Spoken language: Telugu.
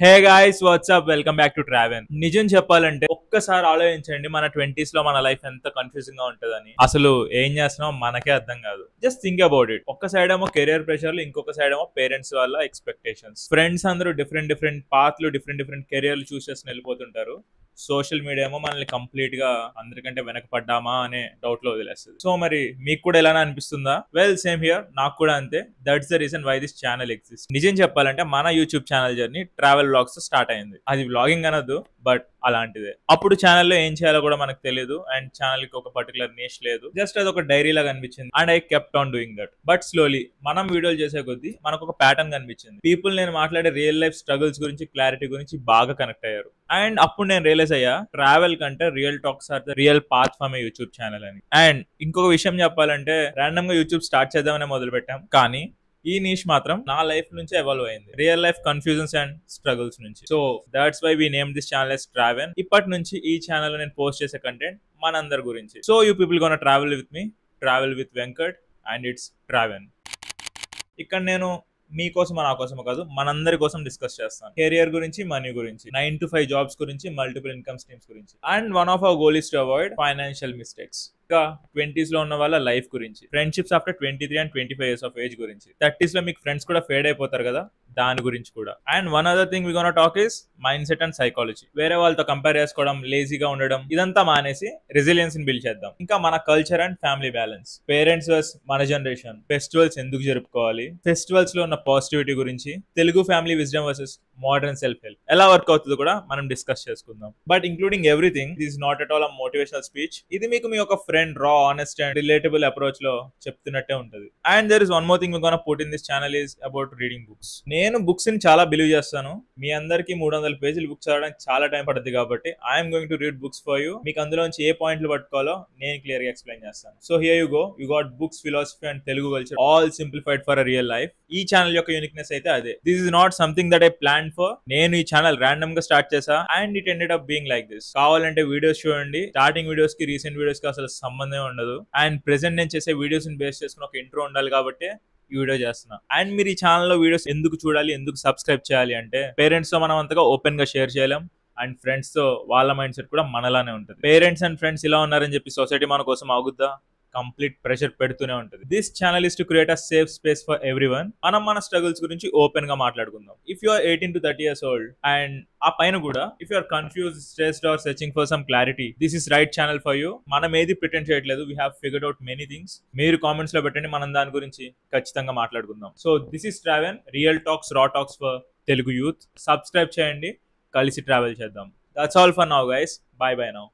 Hey guys what's up welcome back to Traven. నిజం చెప్పాలంటే ఒక్కసారి ఆలోచించండి, మన 20s లో మన లైఫ్ ఎంత కన్ఫ్యూజింగ్ గా ఉంటదని. అసలు ఏం చేస్తున్నాం మనకే అర్థం కాదు. Just think about it. ఒక్క సైడ్ ఏమో కెరియర్ ప్రెషర్లు, ఇంకొక సైడ్ ఏమో పేరెంట్స్ వాళ్ళ ఎక్స్పెక్టేషన్స్. ఫ్రెండ్స్ అందరూ డిఫరెంట్ డిఫరెంట్ పాత్లు, డిఫరెంట్ డిఫరెంట్ కెరియర్లు చూస్ చేసుకుని వెళ్ళిపోతుంటారు. సోషల్ మీడియా ఏమో మనల్ని కంప్లీట్ గా అందరికంటే వెనకపడ్డామా అనే డౌట్ లో వదిలేస్తుంది. సో మరి మీకు కూడా ఎలానే అనిపిస్తుందా? వెల్ సేమ్ హియర్, నాకు కూడా అంతే. That's the reason why this channel exist. నిజం చెప్పాలంటే మన YouTube channel journey travel vlogs start అయింది. అది వ్లాగింగ్ అనొద్దు, బట్ అలాంటిదే. అప్పుడు ఛానల్లో ఏం చేయాలో కూడా మనకు తెలియదు, అండ్ ఛానల్ కి ఒక పర్టికులర్ నిష్ లేదు. జస్ట్ అది ఒక డైరీ లాగా అనిపించింది, and I kept on doing that. But slowly మనం వీడియోలు చేసే కొద్దీ మనకు ఒక ప్యాటర్న్ కనిపించింది. పీపుల్ నేను మాట్లాడే రియల్ లైఫ్ స్ట్రగుల్స్ గురించి, క్లారిటీ గురించి బాగా కనెక్ట్ అయ్యారు. అండ్ అప్పుడు నేను రియలైజ్ అయ్యా, ట్రావెల్ కంటే real talks are the real path for my YouTube channel అని. అండ్ ఇంకొక విషయం చెప్పాలంటే, ర్యాండమ్ గా యూట్యూబ్ స్టార్ట్ చేద్దామని మొదలు పెట్టాం, కానీ ఈ నీష్ మాత్రం నా లైఫ్ నుంచి ఎవాల్వ్ అయింది, real life confusions and struggles నుంచి. So that's why we name this channel S Traven. ఇప్పటి నుంచి ఈ ఛానల్ నేను పోస్ట్ చేసే కంటెంట్ మనందరి గురించి. So you people gonna travel with me, travel with Venkat, and it's Traven. ఇక్కడ నేను మీకోసం నా కోసం కాదు, మనందరి కోసం డిస్కస్ చేస్తాను. కెరియర్ గురించి, మనీ గురించి, 9 to 5 జాబ్స్ గురించి, మల్టిపుల్ ఇన్కమ్ స్ట్రీమ్స్ గురించి. And one of our goal is to avoid financial mistakes. ఇంకా 20s లో ఉన్న వాళ్ళ లైఫ్ గురించి, friendships after 23 and 25 years of age గురించి, 30s లో మీకు ఫ్రెండ్స్ కూడా ఫేడ్ అయిపోతారు కదా, దాని గురించి కూడా. And one other thing we gonna talk is mind set and psychology. వేరే వాళ్ళతో కంపేర్ చేసుకోవడం, లేజీగా ఉండడం, ఇదంతా మానేసి రెసిలియన్స్ ని బిల్డ్ చేద్దాం. ఇంకా మన culture and family balance, parents versus మన జనరేషన్, ఫెస్టివల్స్ ఎందుకు జరుపుకోవాలి, ఫెస్టివల్స్ లో ఉన్న పాజిటివిటీ గురించి, Telugu family wisdom versus modern self help ఎలా వర్క్ అవుతుందో కూడా మనం డిస్కస్ చేసుకుందాం. But including everything, this not at all a motivational speech. ఇది మీకు మీ ఒక ఫ్రెండ్ రా, ఆనెస్ట్ అండ్ రిలేటబుల్ అప్రోచ్ లో చెప్తున్నట్టే ఉంటుంది. And there is one more thing we gonna put in this channel is about reading books. నేను బుక్స్ ని చాలా బిలీవ్ చేస్తాను. మీ అందరికి 300 పేజీలు బుక్స్ చదవడానికి చాలా టైం పడుతుంది, కాబట్టి I'm going to read books for you. మీకు అందులోంచి ఏ పాయింట్లు పట్టుకోవాలో నేను క్లియర్ గా ఎక్స్ప్లెయిన్ చేస్తాను. So here you go, you got books, philosophy and Telugu culture, all simplified for a real life. ఈ ఛానల్ యొక్క యూనిక్నెస్ అయితే అదే. This is not something that I plan for. నేను ఈ ఛానల్ ర్యాండమ్ గా స్టార్ట్ చేసా, and it ended up being like this. కావాలంటే వీడియోస్ చూడండి, స్టార్టింగ్ వీడియోస్ కి రీసెంట్ వీడియోస్ కి అసలు సంబంధం ఉండదు. అండ్ ప్రెసెంట్ నేను చేసే వీడియోస్ ని బేస్ చేసుకుని ఒక ఇంట్రో ఉండాలి, కాబట్టి ఈ వీడియో చేస్తున్నా. అండ్ మీరు ఈ ఛానల్లో వీడియోస్ ఎందుకు చూడాలి, ఎందుకు సబ్స్క్రైబ్ చేయాలి అంటే, పేరెంట్స్ తో మనం అంతగా ఓపెన్ గా షేర్ చేయలేం, అండ్ ఫ్రెండ్స్ తో వాళ్ళ మైండ్ సెట్ కూడా మనలానే ఉంటుంది. పేరెంట్స్ అండ్ ఫ్రెండ్స్ ఇలా ఉన్నారని చెప్పి సొసైటీ మన కోసం ఆగుద్దా? కంప్లీట్ ప్రెషర్ పెడుతూనే ఉంటుంది. This channel is to create a safe space for everyone. మనం మన స్ట్రగుల్స్ గురించి ఓపెన్ గా మాట్లాడుకుందాం. If you are 18 to 30 years old, and ఆ పైన కూడా if you are confused, stressed or searching for some clarity, this is right channel for you. మనం ఏది ప్రిటెండ్ చేయట్లేదు, we have figured out many things. మీరు కామెంట్స్ లో పెట్టండి, మనం దాని గురించి ఖచ్చితంగా మాట్లాడుకుందాం. So this is ట్రావెన్, real talks, రా talks for Telugu youth. Subscribe చేయండి, కలిసి ట్రావెల్ చేద్దాం. That's all for now guys. By by now.